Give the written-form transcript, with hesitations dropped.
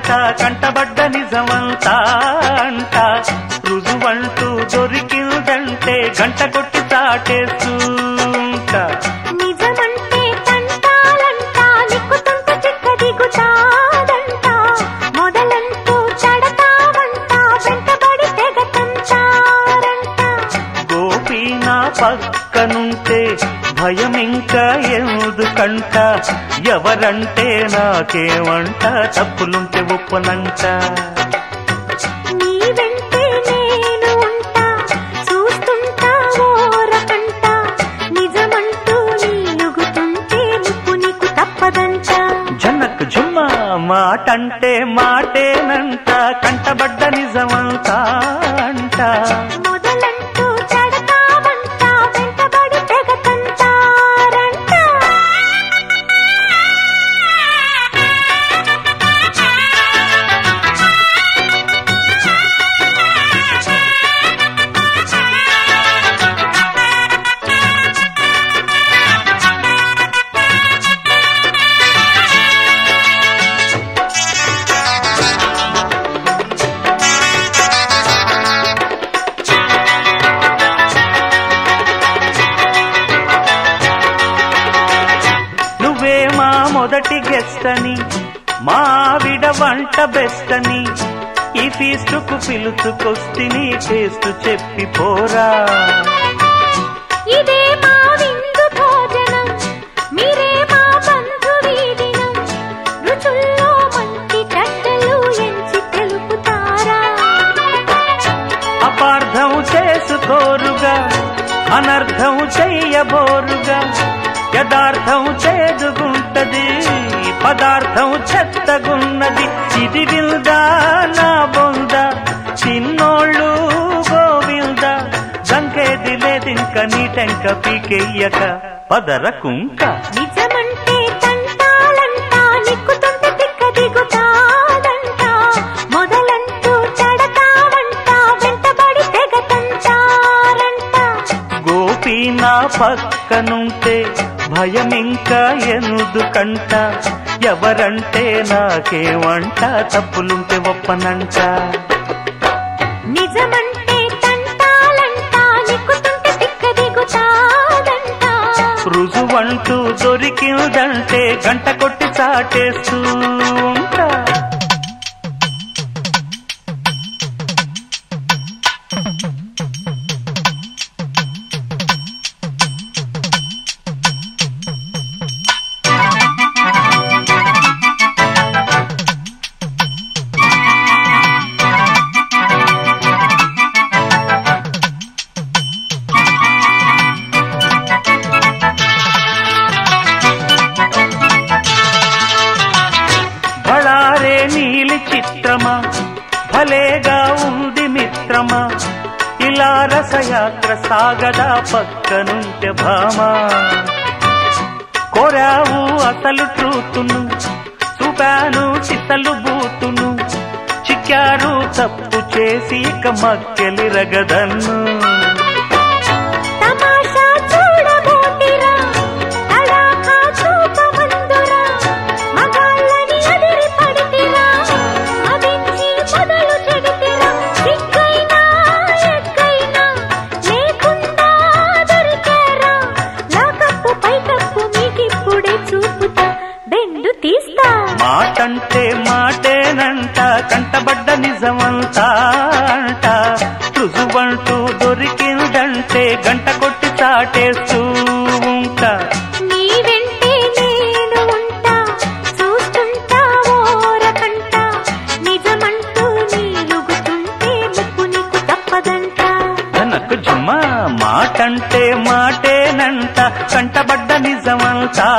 అంట కంటబడ్డ నిజమంతా అంట రుజువంటూ దొరికిందంటే గంట కొట్టి చాటేస్తుంట నిజమంటే తంటాలంట నిక్కుతుంట చిక్క దిగుతాదంట మొదలంటూ చెడతావంట వెంటబడి తెగతంటారంట గోపి నా పక్కనుంటే భయం ఇంకా ఎందుకంట ఎవరంటే నాకేమంట తప్పులుంటే ఒప్పనంట నీ వెంటే నేను ఉంటా చూస్తుంటా ఓరకంట నిజమంటూ నీలుగుతుంటే ముప్పు నీకు తప్పదంట జనక్ జుమ్మ మాటంటే మాటేనంట కంటబడ్డ నిజమంతా అంట మొదలంటూ చెడతావంట వెంటబడి తెగతంటారంట నువ్వే మా మొదటి గెస్ట్ అని మా ఆవిడ వంట బెస్ట్ అని ఈ ఫీస్టుకు పిలుచుకొస్తిని టేస్ట్ చెప్పి పోరా ఇదే మా విందు భోజనం మీరే మా బంధు వీడినం రుచుల్లో మంచి చెడ్డలు ఎంచి తెలుపుతారా అపార్థం చేసుకోరుగా అనర్థం చెయ్యబోరుగా యథార్థం చేదుగుంటది పదార్థం చెత్తగున్నది ఇది విల్దా నా బొంద చిన్నోళ్ళు గోవిల్దా దంకేది లేదింక నీటెంక పీకెయ్యక పదరకుంక నిజమంటే తంటాలంట నిక్కుతుంటే తిక్క దిగుతాదంట మొదలంటూ చెడతావంట వెంటబడి తెగతంటారంట గోపి నా పక్కనుంటే భయం ఇంకా ఎందుకంట ఎవరంటే నాకేమంట తప్పులుంటే ఒప్పనంట నిజమంటే తంటాలంట నిక్కుతుంటే తిక్క దిగుతాదంట రుజువంటూ దొరికిందంటే గంట కొట్టి చాటేస్తూ ఉంటా బళారే నీలి చిత్రమా భలేగా ఉంది మిత్రమా ఇలా రసయాత్ర సాగదా పక్కనుంటే భామా కోరావు అసలు ట్రూతును చూపాను చిత్తలు బూతును చిక్కారు తప్పు చేసి ఇక మక్కెలిరగదన్ను తమాషా చూడబోతిరా తడాఖా చూపమందురా మగాళ్ళని అదిరి పడితిరా మదించి మొదలు చెడితిరా సిగ్గైనా ఎగ్గైనా లేకుండా దొరికారా లాకప్పు పైకప్పు మీకిప్పుడే చూపుతా బెండు తీస్తా మాటంటే మాటేనంట కంటబడ్డ నిజమంతా అంట రుజువంటూ దొరికిందంటే గంట కొట్టి చాటేస్తూ ఉంటా నీ వెంటే నేను ఉంటా చూస్తుంటా ఓరకంట నిజమంటూ నీలుగుతుంటే ముప్పు నీకు తప్పదంట నాకు జుమ్మ మాటంటే మాటేనంట కంటబడ్డ నిజమంతా